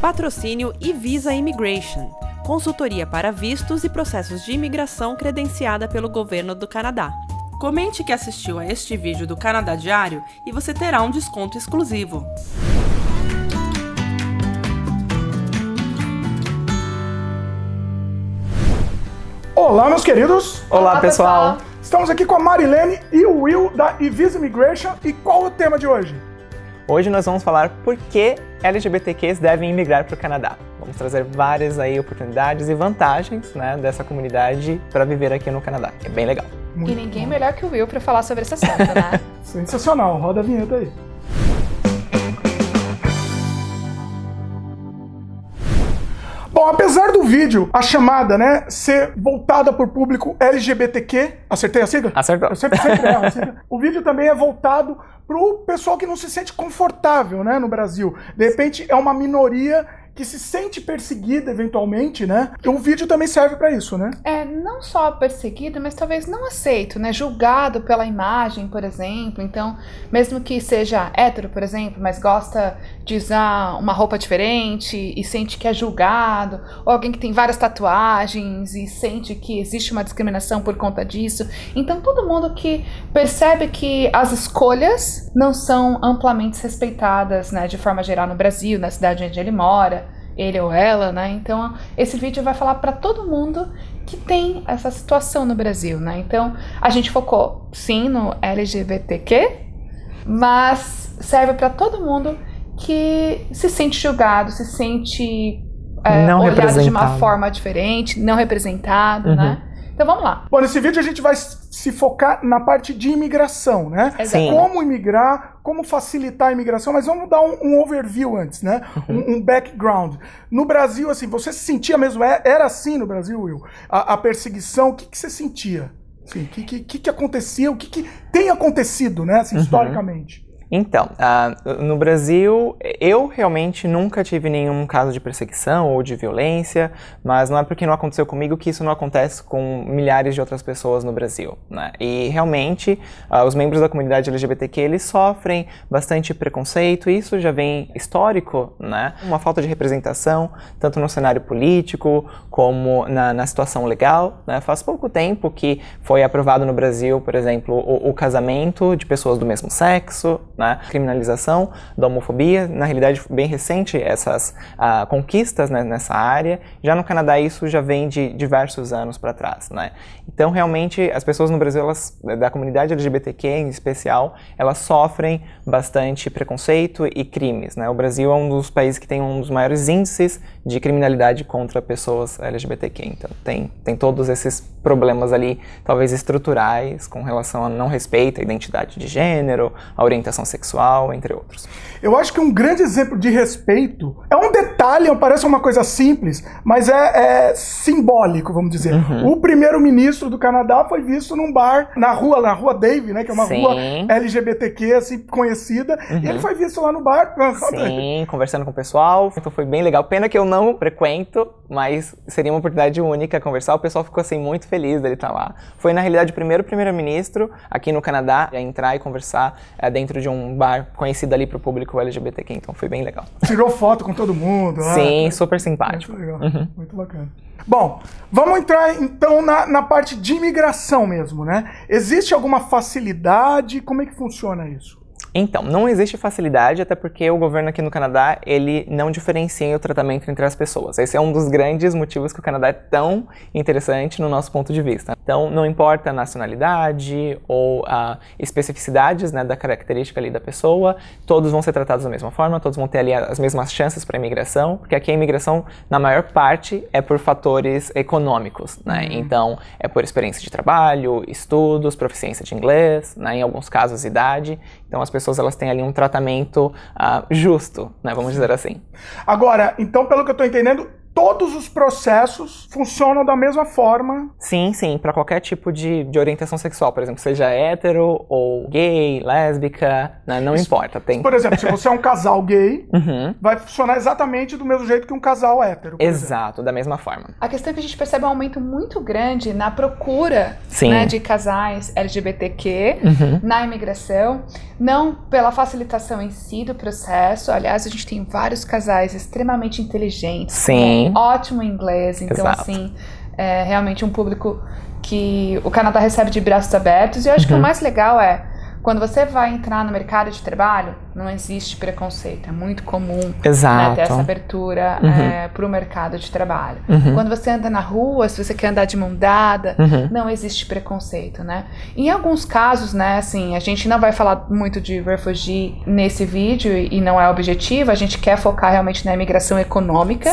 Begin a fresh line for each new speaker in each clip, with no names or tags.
Patrocínio Visa Immigration, consultoria para vistos e processos de imigração credenciada pelo governo do Canadá.
Comente que assistiu a este vídeo do Canadá Diário e você terá um desconto exclusivo.
Olá, meus queridos!
Olá, pessoal!
Estamos aqui com a Marilene e o Will da Visa Immigration. E qual é o tema de hoje?
Hoje nós vamos falar por que LGBTQs devem imigrar para o Canadá. Vamos trazer várias oportunidades e vantagens, dessa comunidade para viver aqui no Canadá, que é bem legal.
Muito ninguém bom. Melhor que o Will para falar sobre esse assunto, né?
Sensacional, roda a vinheta aí. Bom, apesar do vídeo, a chamada, ser voltada para o público LGBTQ, acertei a sigla?
Acertou.
Eu sempre erro a sigla. O vídeo também é voltado para o pessoal que não se sente confortável, no Brasil. De repente, é uma minoria que se sente perseguida eventualmente, E o vídeo também serve para isso,
Não só perseguido, mas talvez não aceito, julgado pela imagem, por exemplo. Então, mesmo que seja hétero, por exemplo, mas gosta de usar uma roupa diferente e sente que é julgado, ou alguém que tem várias tatuagens e sente que existe uma discriminação por conta disso. Então, todo mundo que percebe que as escolhas não são amplamente respeitadas, de forma geral no Brasil, na cidade onde ele mora, ele ou ela, Então, esse vídeo vai falar para todo mundo que tem essa situação no Brasil, Então, a gente focou, sim, no LGBTQ, mas serve para todo mundo que se sente julgado, se sente olhado de uma forma diferente, não representado, Então, vamos lá.
Bom, nesse vídeo a gente vai se focar na parte de imigração,
Sim.
Como imigrar, como facilitar a imigração, mas vamos dar um overview antes, Um background. No Brasil, assim, você se sentia mesmo, era assim no Brasil, Will? A perseguição, o que você sentia? Assim, o que acontecia, o que tem acontecido, historicamente?
Então, no Brasil, eu realmente nunca tive nenhum caso de perseguição ou de violência, mas não é porque não aconteceu comigo que isso não acontece com milhares de outras pessoas no Brasil, E realmente, os membros da comunidade LGBTQ, eles sofrem bastante preconceito, e isso já vem histórico, Uma falta de representação, tanto no cenário político, como na situação legal, Faz pouco tempo que foi aprovado no Brasil, por exemplo, o casamento de pessoas do mesmo sexo, criminalização da homofobia, na realidade bem recente essas conquistas nessa área. Já no Canadá isso já vem de diversos anos para trás, Então realmente as pessoas no Brasil, da comunidade LGBTQ em especial, elas sofrem bastante preconceito e crimes, O Brasil é um dos países que tem um dos maiores índices de criminalidade contra pessoas LGBTQ, então tem todos esses problemas ali, talvez estruturais, com relação a não respeito à identidade de gênero, a orientação sexual, entre outros.
Eu acho que um grande exemplo de respeito é um detalhe, parece uma coisa simples, mas é simbólico, vamos dizer. O primeiro-ministro do Canadá foi visto num bar na rua Dave, que é uma
Sim.
rua LGBTQ, assim, conhecida, e ele foi visto lá no bar.
Sim, conversando com o pessoal, então foi bem legal. Pena que eu não frequento, mas seria uma oportunidade única conversar. O pessoal ficou assim muito feliz dele estar lá. Foi na realidade o primeiro-ministro aqui no Canadá a entrar e conversar dentro de um bar conhecido ali para o público LGBTQ, então foi bem legal.
Tirou foto com todo mundo.
Sim, super simpático.
Muito legal, muito bacana. Bom, vamos entrar então na parte de imigração mesmo, Existe alguma facilidade? Como é que funciona isso?
Então, não existe facilidade, até porque o governo aqui no Canadá, ele não diferencia o tratamento entre as pessoas. Esse é um dos grandes motivos que o Canadá é tão interessante no nosso ponto de vista. Então, não importa a nacionalidade ou a especificidades, da característica ali da pessoa, todos vão ser tratados da mesma forma, todos vão ter ali as mesmas chances para a imigração, porque aqui a imigração, na maior parte, é por fatores econômicos, Então, é por experiência de trabalho, estudos, proficiência de inglês, em alguns casos, idade. Então, as pessoas elas têm ali um tratamento justo, vamos dizer assim.
Agora, então, pelo que eu estou entendendo, todos os processos funcionam da mesma forma.
Sim, para qualquer tipo de orientação sexual, por exemplo, seja hétero ou gay, lésbica, né? Não importa. Tem...
Por exemplo, se você é um casal gay, vai funcionar exatamente do mesmo jeito que um casal hétero.
Exato, da mesma forma.
A questão é que a gente percebe um aumento muito grande na procura, né, de casais LGBTQ na imigração, não pela facilitação em si do processo. Aliás, a gente tem vários casais extremamente inteligentes, com ótimo inglês, então assim, é realmente um público que o Canadá recebe de braços abertos. E eu acho que o mais legal é, quando você vai entrar no mercado de trabalho, não existe preconceito. É muito comum, né, ter essa abertura para o mercado de trabalho. Quando você anda na rua, se você quer andar de mão dada, não existe preconceito, né? Em alguns casos, né, assim, a gente não vai falar muito de refugee nesse vídeo e não é objetivo, a gente quer focar realmente na imigração econômica.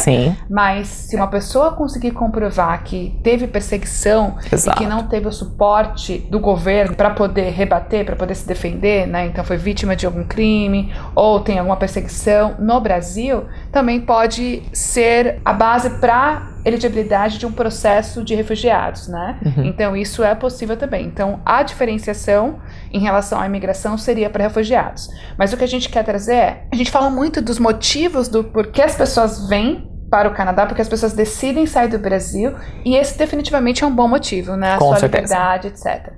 Mas se uma pessoa conseguir comprovar que teve perseguição e que não teve o suporte do governo para poder rebater, para poder se defender, né? Então foi vítima de algum crime ou tem alguma perseguição no Brasil, também pode ser a base para elegibilidade de um processo de refugiados, né? Então isso é possível também. Então a diferenciação em relação à imigração seria para refugiados. Mas o que a gente quer trazer é, a gente fala muito dos motivos do porquê as pessoas vêm para o Canadá, porque as pessoas decidem sair do Brasil, e esse definitivamente é um bom motivo, né? A sua liberdade, etc.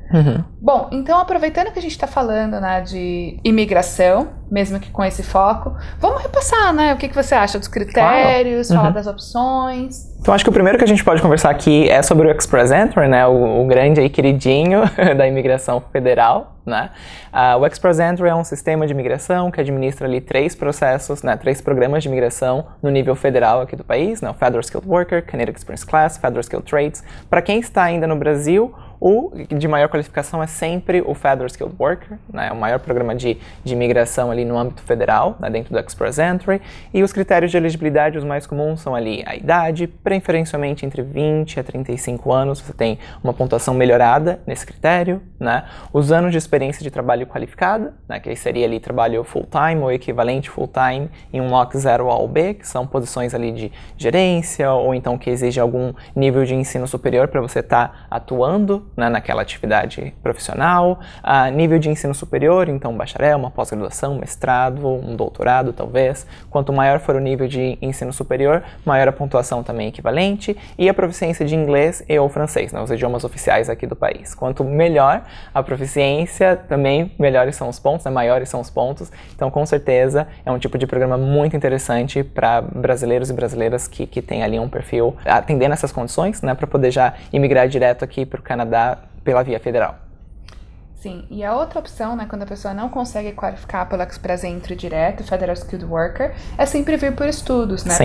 Bom, então aproveitando que a gente está falando, né, de imigração, mesmo que com esse foco, vamos repassar, né? O que você acha dos critérios, falar das opções.
Então acho que o primeiro que a gente pode conversar aqui é sobre o Express Entry, né? O grande aí queridinho da imigração federal, né? O Express Entry é um sistema de imigração que administra ali 3 processos, né? 3 programas de imigração no nível federal aqui do país, né? O Federal Skilled Worker, Canadian Experience Class, Federal Skilled Trades. Para quem está ainda no Brasil, o de maior qualificação é sempre o Federal Skilled Worker, né? O maior programa de imigração ali no âmbito federal, né? Dentro do Express Entry. E os critérios de elegibilidade, os mais comuns, são ali a idade, preferencialmente entre 20 a 35 anos, você tem uma pontuação melhorada nesse critério, né? Os anos de experiência de trabalho qualificada, né? Que aí seria ali trabalho full-time ou equivalente full-time em um LOC 0 ao B, que são posições ali de gerência ou então que exige algum nível de ensino superior para você estar atuando, né, naquela atividade profissional. Nível de ensino superior, então bacharel, uma pós-graduação, mestrado, um doutorado talvez. Quanto maior for o nível de ensino superior, maior a pontuação também equivalente, e a proficiência de inglês e ou francês, né, os idiomas oficiais aqui do país. Quanto melhor a proficiência, também melhores são os pontos, né, maiores são os pontos. Então, com certeza, é um tipo de programa muito interessante para brasileiros e brasileiras que têm ali um perfil atendendo essas condições, né, para poder já imigrar direto aqui para o Canadá pela via federal.
Sim, e a outra opção, né, quando a pessoa não consegue qualificar pelo Express Entry direto, Federal Skilled Worker, é sempre vir por estudos, né?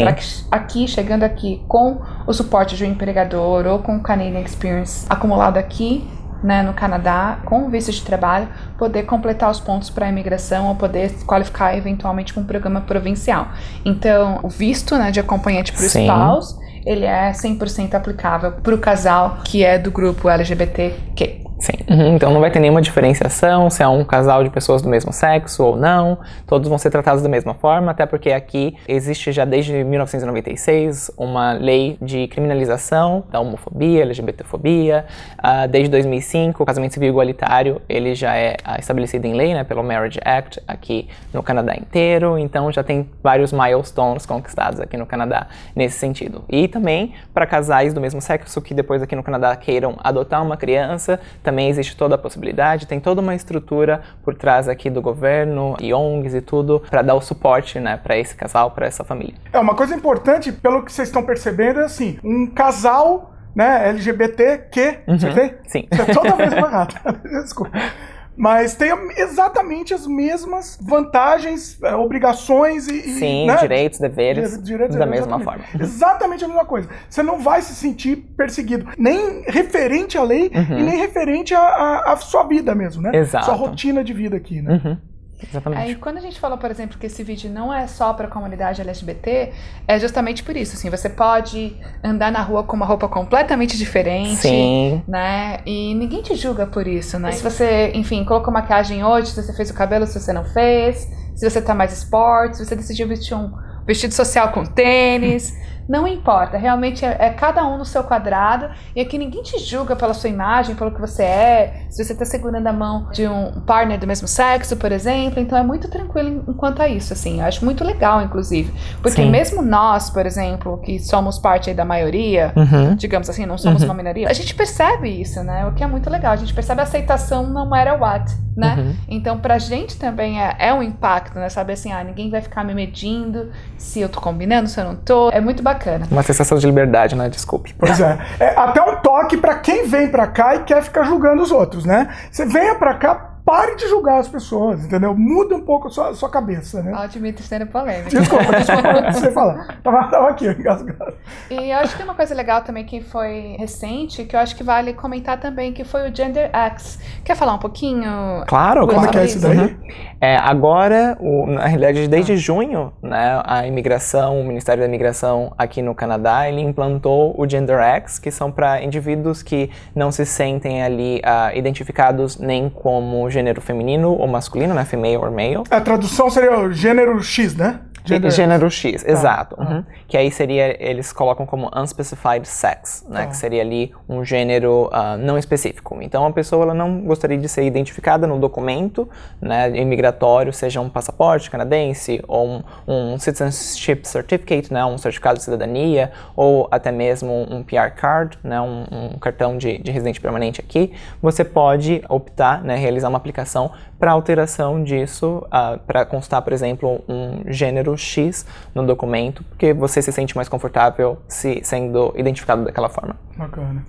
Para que chegando aqui com o suporte de um empregador ou com o Canadian Experience acumulado aqui, né, no Canadá, com o visto de trabalho, poder completar os pontos para a imigração ou poder qualificar eventualmente para um programa provincial. Então, o visto, né, de acompanhante para o spouse, ele é 100% aplicável para o casal que é do grupo LGBTQ.
Sim, então não vai ter nenhuma diferenciação se é um casal de pessoas do mesmo sexo ou não, todos vão ser tratados da mesma forma, até porque aqui existe já desde 1996 uma lei de criminalização da homofobia, LGBTfobia. Desde 2005 o casamento civil igualitário ele já é estabelecido em lei, né, pelo Marriage Act aqui no Canadá inteiro, então já tem vários milestones conquistados aqui no Canadá nesse sentido. E também para casais do mesmo sexo que depois aqui no Canadá queiram adotar uma criança, também existe toda a possibilidade, tem toda uma estrutura por trás aqui do governo e ONGs e tudo para dar o suporte, né, para esse casal, para essa família.
Uma coisa importante, pelo que vocês estão percebendo, é assim, um casal, né, LGBTQ, você vê?
Sim.
É toda vez errado. Desculpa. Mas tem exatamente as mesmas vantagens, obrigações e
sim,
né?
direitos, deveres, da mesma forma.
Exatamente a mesma coisa. Você não vai se sentir perseguido, nem referente à lei e nem referente à sua vida mesmo, né?
Exato.
Sua rotina de vida aqui, né?
Exatamente.
Aí quando a gente falou, por exemplo, que esse vídeo não é só para a comunidade LGBT, é justamente por isso, assim, você pode andar na rua com uma roupa completamente diferente,
sim,
né, e ninguém te julga por isso, né, se você, enfim, colocou maquiagem hoje, se você fez o cabelo, se você não fez, se você tá mais esporte, se você decidiu vestir um vestido social com tênis, não importa, realmente é cada um no seu quadrado, e aqui ninguém te julga pela sua imagem, pelo que você é, se você está segurando a mão de um partner do mesmo sexo, por exemplo, então é muito tranquilo enquanto a isso, assim, eu acho muito legal, inclusive, porque mesmo nós, por exemplo, que somos parte aí da maioria, digamos assim, não somos uma minoria, a gente percebe isso, né, o que é muito legal, a gente percebe a aceitação no matter what, né, então pra gente também é um impacto, né, saber assim, ninguém vai ficar me medindo se eu tô combinando, se eu não tô, é muito bacana.
Uma sensação de liberdade, né, desculpe.
Pois é, até um toque pra quem vem pra cá e quer ficar julgando os outros, né, você venha pra cá, pare de julgar as pessoas, entendeu? Muda um pouco a sua cabeça, né?
Ó, Dimitri sendo polêmico.
Desculpa você falar. Tava aqui, engasgado.
E eu acho que tem uma coisa legal também que foi recente, que eu acho que vale comentar também, que foi o Gender X. Quer falar um pouquinho?
Claro,
como é que é isso daí?
Agora, na realidade, desde junho, né, a imigração, o Ministério da Imigração aqui no Canadá, ele implantou o Gender X, que são para indivíduos que não se sentem ali identificados nem como gênero feminino ou masculino, né, female or male.
A tradução seria o gênero X, né?
Gênero X, exato. Que aí seria, eles colocam como unspecified sex, né? Que seria ali um gênero não específico. Então a pessoa ela não gostaria de ser identificada no documento, né, imigratório, seja um passaporte canadense ou um citizenship certificate, né, um certificado de cidadania, ou até mesmo um PR card, né, um cartão de residente permanente aqui. Você pode optar, né, realizar uma aplicação para alteração disso, para constar, por exemplo, um gênero X no documento, porque você se sente mais confortável sendo identificado daquela forma.
Bacana.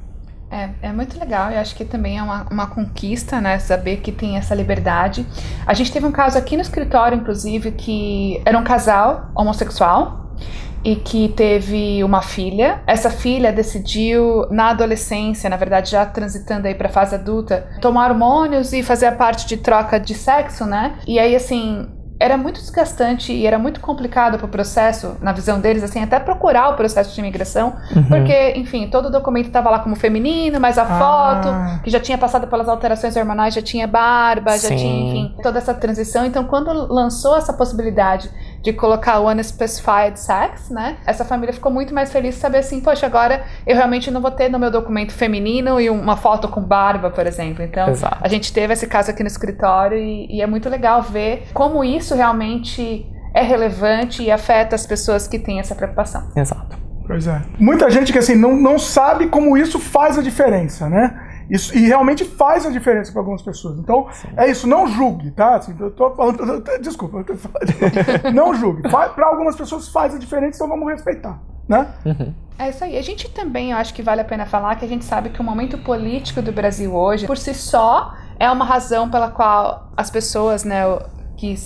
É muito legal, eu acho que também é uma conquista, né, saber que tem essa liberdade. A gente teve um caso aqui no escritório, inclusive, que era um casal homossexual e que teve uma filha. Essa filha decidiu, na adolescência, na verdade já transitando aí pra fase adulta, tomar hormônios e fazer a parte de troca de sexo, né? E aí, assim, era muito desgastante e era muito complicado pro processo, na visão deles, assim, até procurar o processo de imigração, porque, enfim, todo o documento estava lá como feminino, mas a foto, que já tinha passado pelas alterações hormonais, já tinha barba, já tinha, enfim, toda essa transição. Então, quando lançou essa possibilidade de colocar o unspecified sex, né, essa família ficou muito mais feliz de saber assim, poxa, agora eu realmente não vou ter no meu documento feminino e uma foto com barba, por exemplo. Então, a gente teve esse caso aqui no escritório e é muito legal ver como isso realmente é relevante e afeta as pessoas que têm essa preocupação.
Exato.
Pois é. Muita gente que assim não sabe como isso faz a diferença, né? Isso, e realmente faz a diferença para algumas pessoas. Então, é isso, não julgue, tá? Assim, eu tô falando, desculpa, eu tô falando, não julgue. Para algumas pessoas faz a diferença, então vamos respeitar, né?
É isso aí. A gente também, eu acho que vale a pena falar que a gente sabe que o momento político do Brasil hoje, por si só, é uma razão pela qual as pessoas, né, que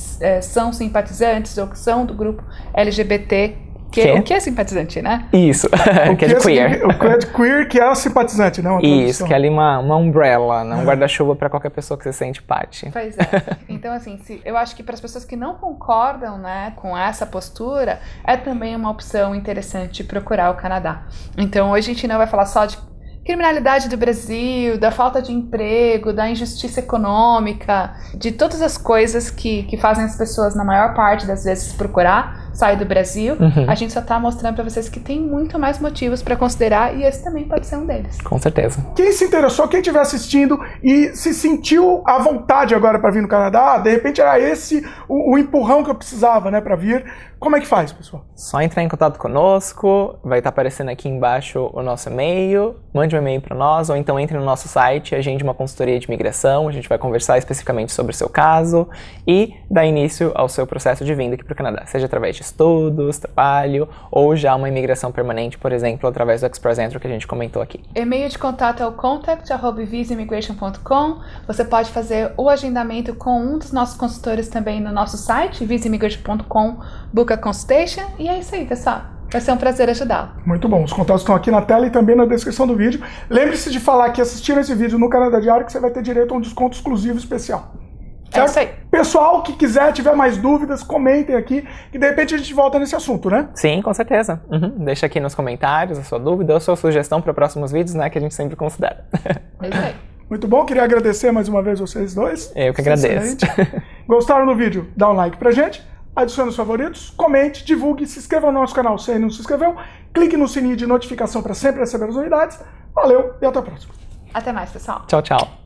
são simpatizantes ou que são do grupo LGBT, o que é simpatizante, né?
Isso, que é de queer.
O que é de queer, que é simpatizante, não?
Isso, que é ali uma umbrella, né? Um guarda-chuva para qualquer pessoa que se sente parte.
Pois é. Então, assim, eu acho que para as pessoas que não concordam, né, com essa postura, é também uma opção interessante procurar o Canadá. Então, hoje a gente não vai falar só de criminalidade do Brasil, da falta de emprego, da injustiça econômica, de todas as coisas que fazem as pessoas, na maior parte das vezes, procurar sair do Brasil. A gente só tá mostrando pra vocês que tem muito mais motivos pra considerar e esse também pode ser um deles.
Com certeza.
Quem se interessou, quem estiver assistindo e se sentiu à vontade agora pra vir no Canadá, de repente era esse o empurrão que eu precisava, né, pra vir. Como é que faz, pessoal?
Só entrar em contato conosco, vai estar aparecendo aqui embaixo o nosso e-mail, mande um e-mail para nós, ou então entre no nosso site, agende uma consultoria de imigração, a gente vai conversar especificamente sobre o seu caso e dar início ao seu processo de vinda aqui para o Canadá, seja através de estudos, trabalho, ou já uma imigração permanente, por exemplo, através do Express Entry que a gente comentou aqui.
E-mail de contato é o contact@visaimmigration.com. Você pode fazer o agendamento com um dos nossos consultores também no nosso site, visaimmigration.com, book a consultation, e é isso aí, pessoal. Vai ser um prazer ajudá-lo.
Muito bom. Os contatos estão aqui na tela e também na descrição do vídeo. Lembre-se de falar que assistiram esse vídeo no Canadá Diário que você vai ter direito a um desconto exclusivo especial. Certo?
É isso aí.
Pessoal que quiser, tiver mais dúvidas, comentem aqui que de repente a gente volta nesse assunto, né?
Sim, com certeza. Deixa aqui nos comentários a sua dúvida ou a sua sugestão para próximos vídeos, né, que a gente sempre considera.
É isso aí.
Muito bom, queria agradecer mais uma vez vocês dois.
Eu que agradeço.
Gostaram do vídeo? Dá um like pra gente. adicione os favoritos, comente, divulgue, se inscreva no nosso canal se ainda não se inscreveu, clique no sininho de notificação para sempre receber as novidades. Valeu e até a próxima.
Até mais, pessoal.
Tchau, tchau.